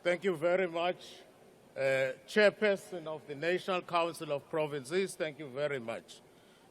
Thank you very much, Chairperson of the National Council of Provinces. Thank you very much.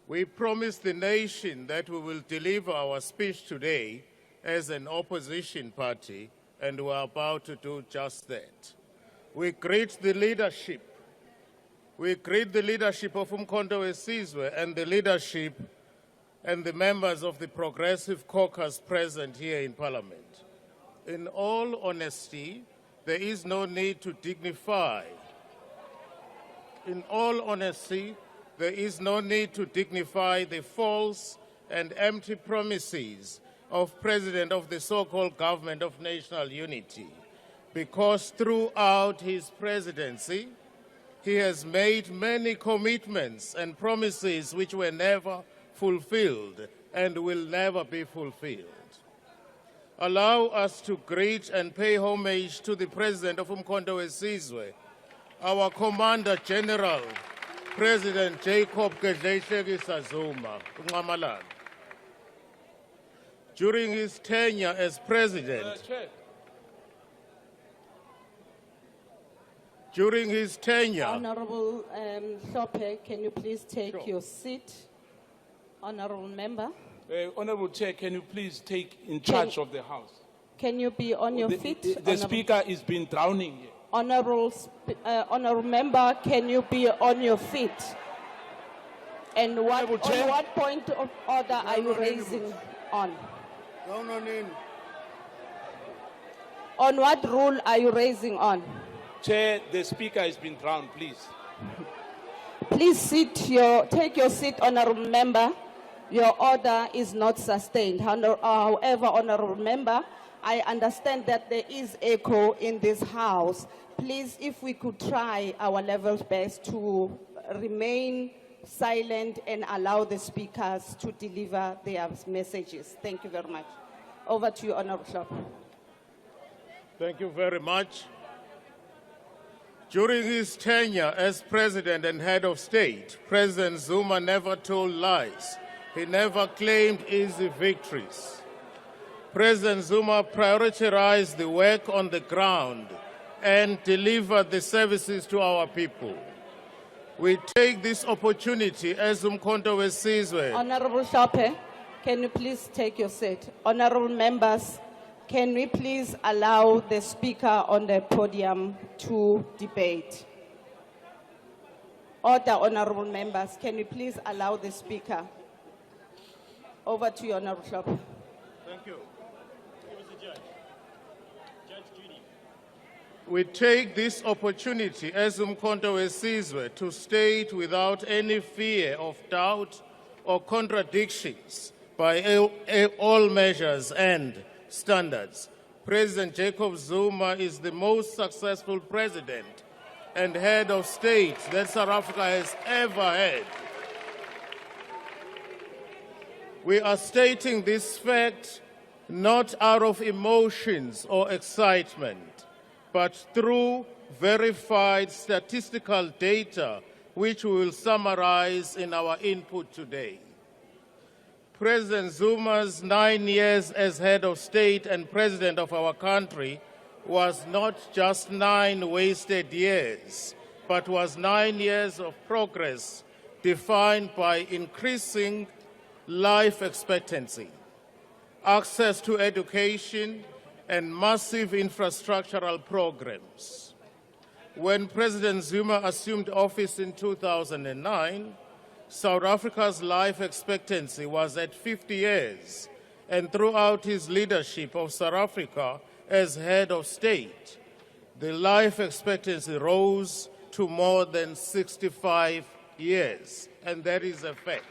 We promised the nation that we will deliver our speech today as an opposition party, and we're about to do just that. We greet the leadership. We greet the leadership of Umkhonto weSizwe and the leadership and the members of the Progressive Caucus present here in Parliament. In all honesty, there is no need to dignify. In all honesty, there is no need to dignify the false and empty promises of President of the so-called Government of National Unity, because throughout his presidency, he has made many commitments and promises which were never fulfilled and will never be fulfilled. Allow us to greet and pay homage to the President of Umkhonto weSizwe, our Commander General, President Jacob Zuma. During his tenure as President, Honorable Hlophe, can you please take your seat? Honorable Member. Honorable Chair, can you please take in charge of the House? Can you be on your feet? The Speaker is been drowning here. Honorable Member, can you be on your feet? And on what point of order are you raising on? On what rule are you raising on? Chair, the Speaker has been drowned, please. Please take your seat, Honorable Member. Your order is not sustained. However, Honorable Member, I understand that there is echo in this House. Please, if we could try our level best to remain silent and allow the speakers to deliver their messages. Thank you very much. Over to you, Honorable Hlophe. Thank you very much. During his tenure as President and Head of State, President Zuma never told lies. He never claimed easy victories. President Zuma prioritized the work on the ground and delivered the services to our people. We take this opportunity as Umkhonto weSizwe. Honorable Hlophe, can you please take your seat? Honorable members, can we please allow the Speaker on the podium to debate? Order, honorable members, can we please allow the Speaker? Over to you, Honorable Hlophe. Thank you. We take this opportunity as Umkhonto weSizwe to state without any fear of doubt or contradictions by all measures and standards, President Jacob Zuma is the most successful president and head of state that South Africa has ever had. We are stating this fact not out of emotions or excitement, but through verified statistical data, which we will summarize in our input today. President Zuma's 9 years as head of state and president of our country was not just 9 wasted years, but was 9 years of progress defined by increasing life expectancy, access to education, and massive infrastructural programs. When President Zuma assumed office in 2009, South Africa's life expectancy was at 50 years, and throughout his leadership of South Africa as head of state, the life expectancy rose to more than 65 years, and that is a fact.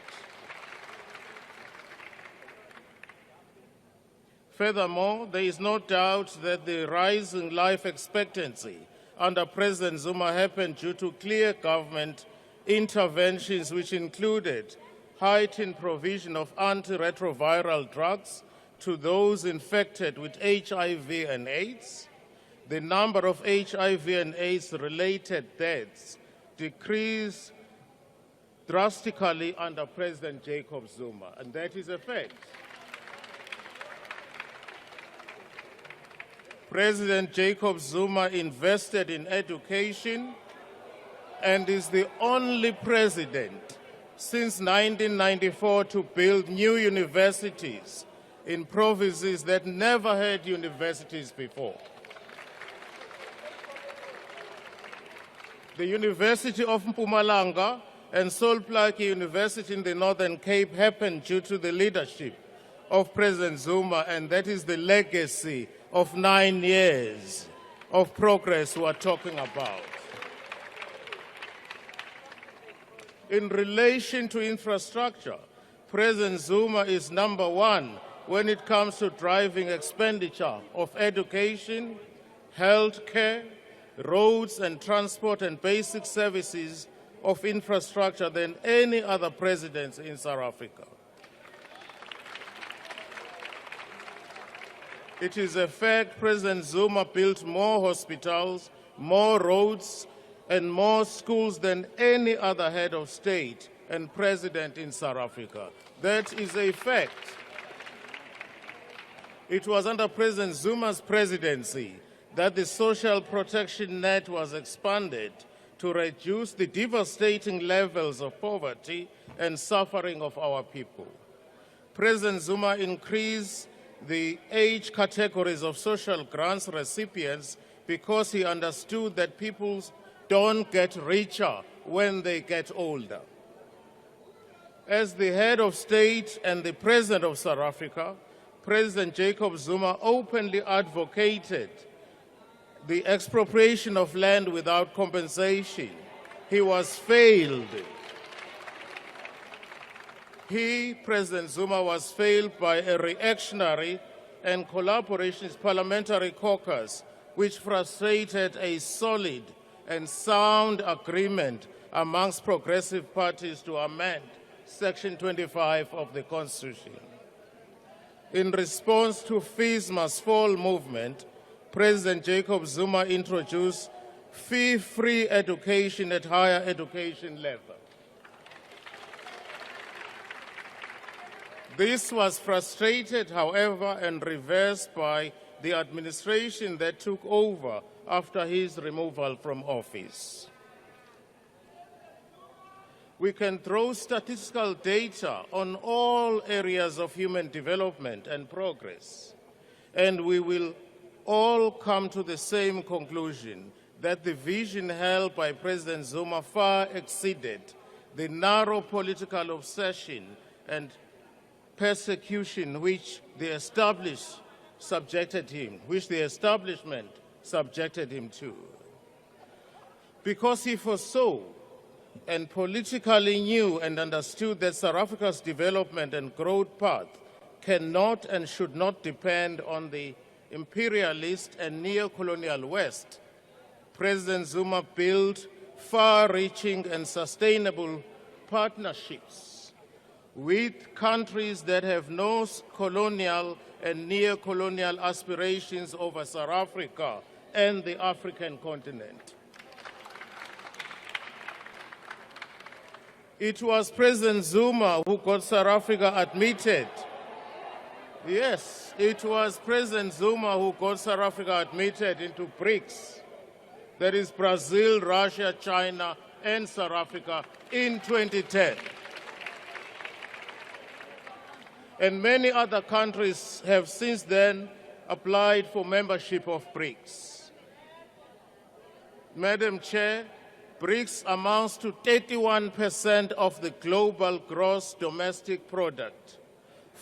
Furthermore, there is no doubt that the rise in life expectancy under President Zuma happened due to clear government interventions which included heightened provision of antiretroviral drugs to those infected with HIV and AIDS. The number of HIV and AIDS-related deaths decreased drastically under President Jacob Zuma, and that is a fact. President Jacob Zuma invested in education and is the only president since 1994 to build new universities in provinces that never had universities before. The University of Mpumalanga and Solplaatje University in the Northern Cape happened due to the leadership of President Zuma, and that is the legacy of 9 years of progress we are talking about. In relation to infrastructure, President Zuma is number one when it comes to driving expenditure of education, health care, roads and transport and basic services of infrastructure than any other president in South Africa. It is a fact President Zuma built more hospitals, more roads, and more schools than any other head of state and president in South Africa. That is a fact. It was under President Zuma's presidency that the social protection net was expanded to reduce the devastating levels of poverty and suffering of our people. President Zuma increased the age categories of social grants recipients because he understood that people don't get richer when they get older. As the head of state and the president of South Africa, President Jacob Zuma openly advocated the expropriation of land without compensation. He was failed. President Zuma, was failed by a reactionary and collaborationist parliamentary caucus, which frustrated a solid and sound agreement amongst progressive parties to amend Section 25 of the Constitution. In response to Fees Must Fall movement, President Jacob Zuma introduced fee-free education at higher education level. This was frustrated, however, and reversed by the administration that took over after his removal from office. We can throw statistical data on all areas of human development and progress, and we will all come to the same conclusion that the vision held by President Zuma far exceeded the narrow political obsession and persecution which the establishment subjected him to. Because he foresaw and politically knew and understood that South Africa's development and growth path cannot and should not depend on the imperialist and neo-colonial West, President Zuma built far-reaching and sustainable partnerships with countries that have no colonial and neo-colonial aspirations over South Africa and the African continent. It was President Zuma who got South Africa admitted. Yes, it was President Zuma who got South Africa admitted into BRICS. That is Brazil, Russia, China, and South Africa in 2010. And many other countries have since then applied for membership of BRICS. Madam Chair, BRICS amounts to 31% of the global gross domestic product,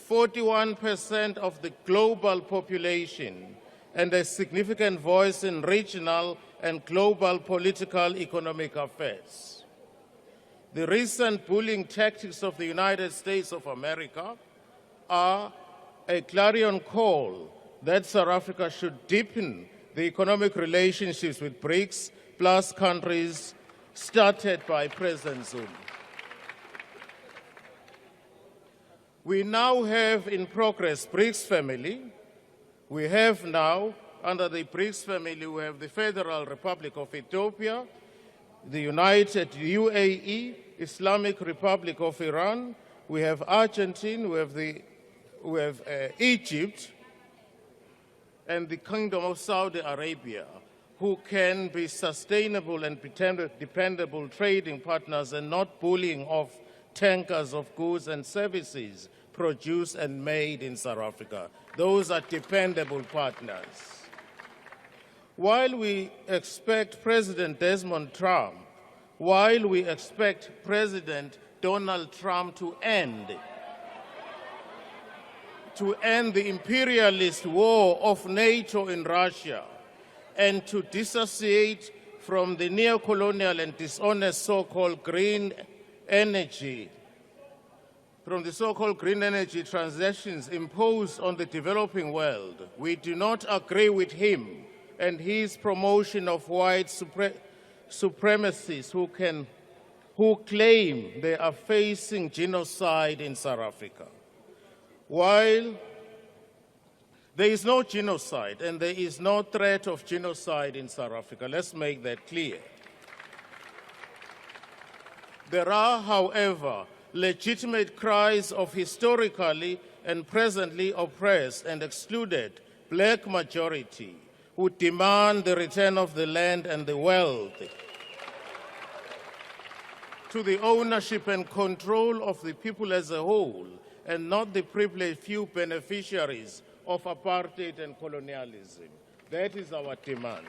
41% of the global population, and a significant voice in regional and global political economic affairs. The recent bullying tactics of the United States of America are a clarion call that South Africa should deepen the economic relationships with BRICS plus countries started by President Zuma. We now have in progress BRICS family. We have now, under the BRICS family, we have the Federal Republic of Ethiopia, the United UAE, Islamic Republic of Iran, we have Argentina, we have Egypt, and the Kingdom of Saudi Arabia, who can be sustainable and dependable trading partners and not bullying off tankers of goods and services produced and made in South Africa. Those are dependable partners. While we expect President Desmond Trump, while we expect President Donald Trump to end the imperialist war of NATO in Russia and to dissociate from the neo-colonial and dishonest so-called green energy, from the so-called green energy transactions imposed on the developing world, we do not agree with him and his promotion of white supremacists who claim they are facing genocide in South Africa. While there is no genocide and there is no threat of genocide in South Africa, let's make that clear. There are, however, legitimate cries of historically and presently oppressed and excluded black majority who demand the return of the land and the wealth to the ownership and control of the people as a whole, and not the privileged few beneficiaries of apartheid and colonialism. That is our demand.